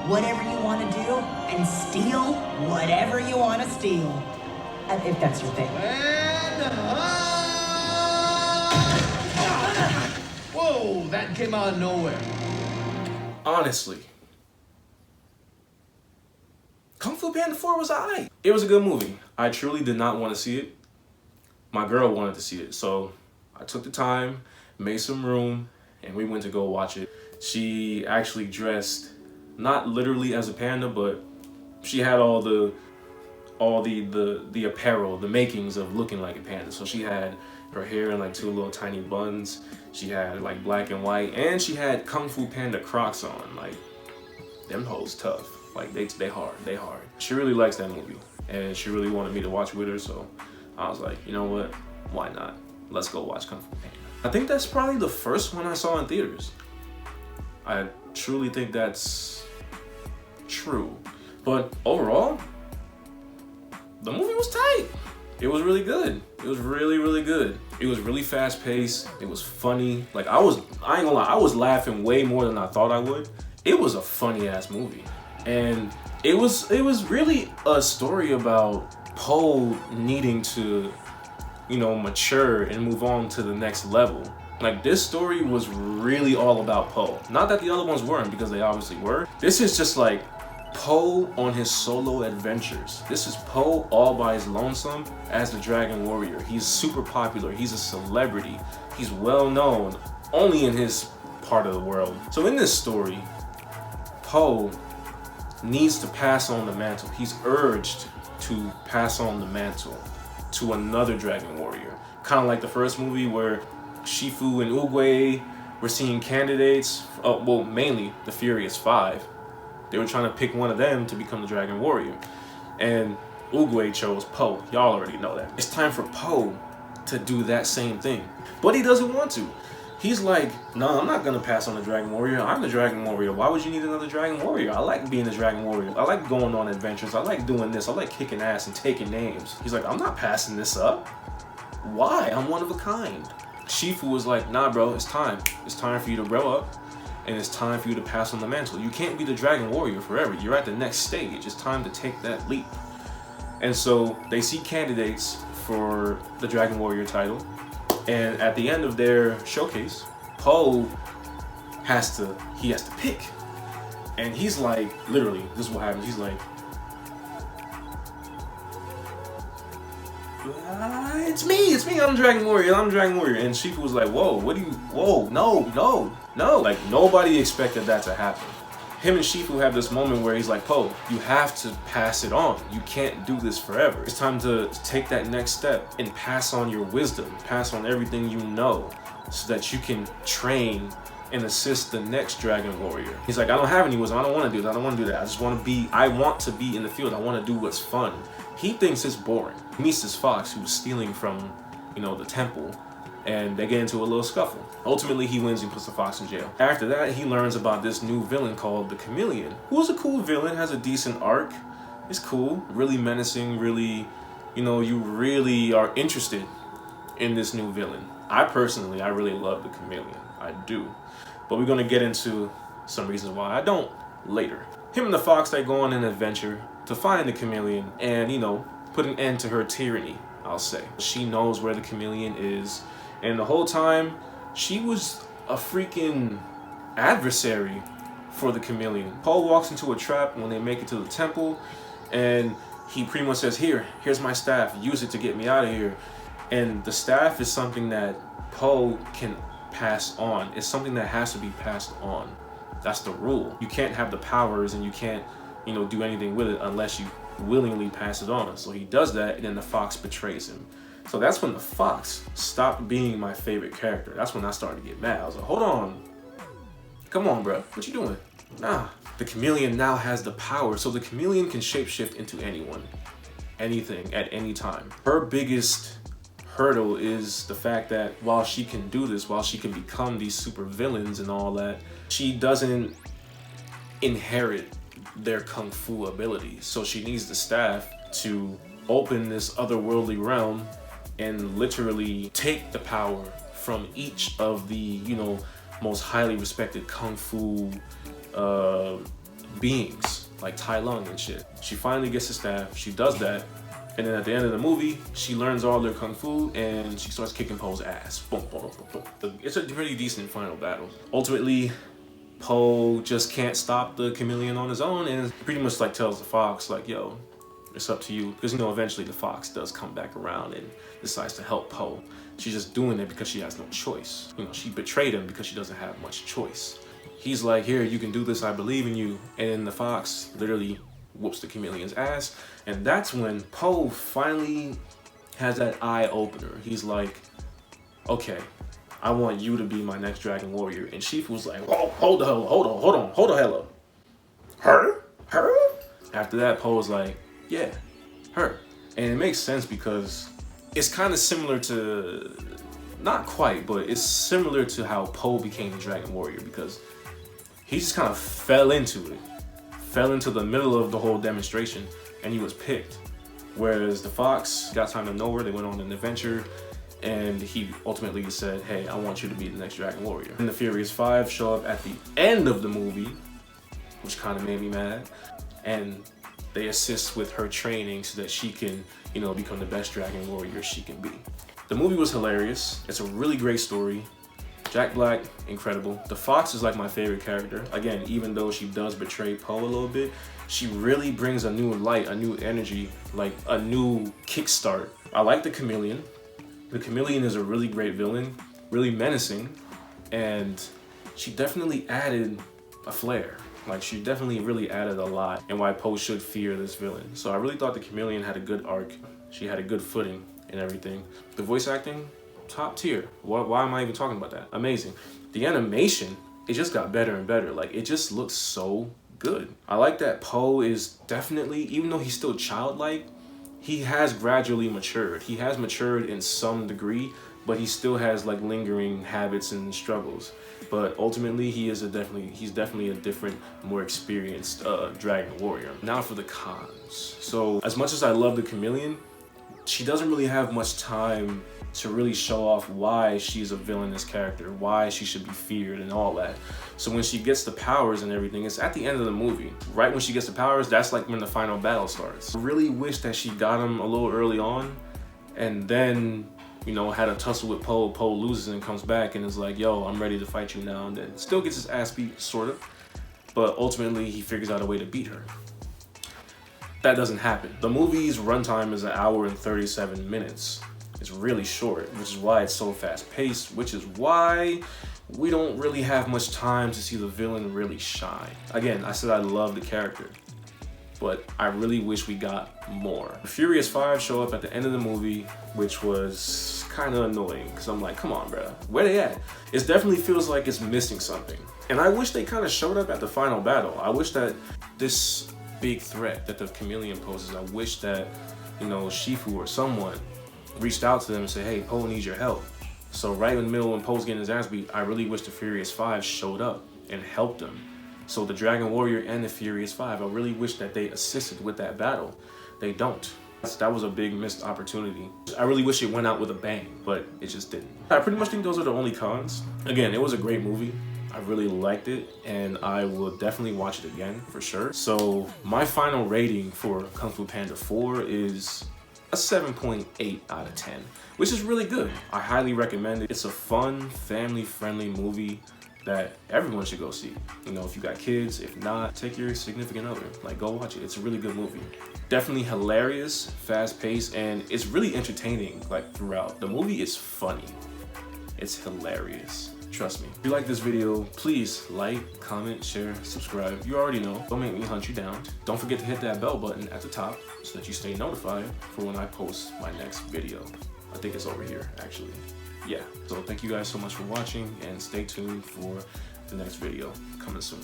whatever you want to do and steal whatever you want to steal. If that's your thing. Whoa, that came out of nowhere. Honestly, Kung Fu Panda 4 was alright. It was a good movie. I truly did not want to see it. My girl wanted to see it, so I took the time, made some room, and we went to go watch it. She actually dressed, not literally as a panda, but she had all the apparel, the makings of looking like a panda. So she had her hair in like 2 little tiny buns. She had like black and white, and she had Kung Fu Panda Crocs on. Like, them hoes tough. Like they hard. She really likes that movie, and she really wanted me to watch with her. So I was like, you know what? Why not? Let's go watch Kung Fu Panda. I think that's probably the first one I saw in theaters. I truly think that's true. But overall, the movie was tight. It was really good. It was really, really good. It was really fast paced. It was funny. Like I ain't gonna lie, I was laughing way more than I thought I would. It was a funny ass movie. And it was really a story about Po needing to, you know, mature and move on to the next level. Like, this story was really all about Po. Not that the other ones weren't, because they obviously were. This is just like Po on his solo adventures. This is Po all by his lonesome as the Dragon Warrior. He's super popular. He's a celebrity. He's well known only in his part of the world. So in this story, Po needs to pass on the mantle. He's urged to pass on the mantle to another Dragon Warrior. Kind of like the first movie where Shifu and Oogway were seeing candidates. Well, mainly the Furious Five. They were trying to pick one of them to become the Dragon Warrior. And Oogway chose Po. Y'all already know that. It's time for Po to do that same thing. But he doesn't want to. He's like, no, I'm not gonna pass on the Dragon Warrior. I'm the Dragon Warrior. Why would you need another Dragon Warrior? I like being the Dragon Warrior. I like going on adventures. I like doing this. I like kicking ass and taking names. He's like, I'm not passing this up. Why? I'm one of a kind. Shifu was like, nah, bro, it's time. It's time for you to grow up, and it's time for you to pass on the mantle. You can't be the Dragon Warrior forever. You're at the next stage. It's time to take that leap. And so they see candidates for the Dragon Warrior title. And at the end of their showcase, Po has to pick. And he's like, literally, this is what happens. He's like, it's me, I'm Dragon Warrior. And Shifu was like, no. Like, nobody expected that to happen. Him and Shifu have this moment where he's like, Po, you have to pass it on. You can't do this forever. It's time to take that next step and pass on your wisdom, pass on everything you know, so that you can train and assist the next Dragon Warrior. He's like, I don't have any wisdom. I don't want to do that. I want to be in the field. I want to do what's fun. He thinks it's boring. He meets this fox who's stealing from, the temple, and they get into a little scuffle. Ultimately, he wins and puts the fox in jail. After that, he learns about this new villain called the Chameleon, who's a cool villain, has a decent arc. It's cool, really menacing, really, you really are interested in this new villain. I really love the Chameleon. I do. But we're gonna get into some reasons why I don't later. Him and the fox, they go on an adventure to find the Chameleon and, put an end to her tyranny, I'll say. She knows where the Chameleon is, and the whole time, she was a freaking adversary for the Chameleon. Po walks into a trap when they make it to the temple, and he pretty much says, here's my staff, use it to get me out of here. And the staff is something that Po can pass on. It's something that has to be passed on. That's the rule. You can't have the powers and you can't, do anything with it unless you willingly pass it on. So he does that, and then the fox betrays him. So that's when the fox stopped being my favorite character. That's when I started to get mad. I was like, hold on. Come on, bro. What you doing? Nah. The Chameleon now has the power, so the Chameleon can shapeshift into anyone, anything, at any time. Her biggest hurdle is the fact that while she can do this, while she can become these super villains and all that, she doesn't inherit their kung fu abilities. So she needs the staff to open this otherworldly realm and literally take the power from each of the, most highly respected kung fu beings, like Tai Lung and shit. She finally gets the staff, she does that, and then at the end of the movie, she learns all their kung fu and she starts kicking Poe's ass. Boom, boom, boom, boom. It's a pretty decent final battle. Ultimately, Poe just can't stop the chameleon on his own and pretty much like tells the fox like, yo, it's up to you. Because you know, eventually the fox does come back around and decides to help Poe. She's just doing it because she has no choice. You know, she betrayed him because she doesn't have much choice. He's like, here, you can do this, I believe in you. And the fox literally whoops the chameleon's ass. And that's when Poe finally has that eye opener. He's like, okay, I want you to be my next dragon warrior. And Shifu was like, oh, hold the hell up. Her? After that, Poe was like, yeah, her. And it makes sense because it's kind of similar to, not quite, but it's similar to how Poe became the dragon warrior, because he just kind of fell into the middle of the whole demonstration, and he was picked. Whereas the fox got time to nowhere, they went on an adventure, and he ultimately said, hey, I want you to be the next dragon warrior. And the Furious Five show up at the end of the movie, which kind of made me mad, and they assist with her training so that she can, you know, become the best dragon warrior she can be. The movie was hilarious. It's a really great story. Jack Black, incredible. The fox is like my favorite character. Again, even though she does betray Poe a little bit, she really brings a new light, a new energy, like a new kickstart. I like the chameleon. The chameleon is a really great villain, really menacing, and she definitely added a flair. Like, she definitely really added a lot, and why Poe should fear this villain. So I really thought the chameleon had a good arc. She had a good footing and everything. The voice acting, top tier. Why am I even talking about that? Amazing. The animation, it just got better and better. Like, it just looks so good. I like that Poe is definitely, even though he's still childlike, he has gradually matured. He has matured in some degree, but he still has like lingering habits and struggles. But ultimately, he's definitely a different, more experienced dragon warrior. Now for the cons. So as much as I love the chameleon, she doesn't really have much time to really show off why she's a villainous character, why she should be feared and all that. So when she gets the powers and everything, it's at the end of the movie. Right when she gets the powers, that's like when the final battle starts. I really wish that she got him a little early on and then, you know, had a tussle with Poe. Poe loses and comes back and is like, yo, I'm ready to fight you now. And then still gets his ass beat, sort of. But ultimately, he figures out a way to beat her. That doesn't happen. The movie's runtime is 1 hour and 37 minutes. It's really short, which is why it's so fast-paced, which is why we don't really have much time to see the villain really shine. Again, I said I love the character, but I really wish we got more. The Furious Five show up at the end of the movie, which was kind of annoying, because I'm like, come on, bro, where they at? It definitely feels like it's missing something. And I wish they kind of showed up at the final battle. I wish that this big threat that the chameleon poses, I wish that, you know, Shifu or someone reached out to them and said, hey, Poe needs your help. So right in the middle when Poe's getting his ass beat, I really wish the Furious Five showed up and helped him. So the Dragon Warrior and the Furious Five, I really wish that they assisted with that battle. They don't. That was a big missed opportunity. I really wish it went out with a bang, but it just didn't. I pretty much think those are the only cons. Again, it was a great movie. I really liked it, and I will definitely watch it again for sure. So my final rating for Kung Fu Panda 4 is a 7.8 out of 10, which is really good. I highly recommend it. It's a fun, family-friendly movie that everyone should go see. You know, if you got kids, if not, take your significant other. Like, go watch it. It's a really good movie. Definitely hilarious, fast-paced, and it's really entertaining, like, throughout. The movie is funny. It's hilarious. Trust me. If you like this video, please like, comment, share, subscribe. You already know. Don't make me hunt you down. Don't forget to hit that bell button at the top so that you stay notified for when I post my next video. I think it's over here, actually. Yeah. So thank you guys so much for watching, and stay tuned for the next video coming soon.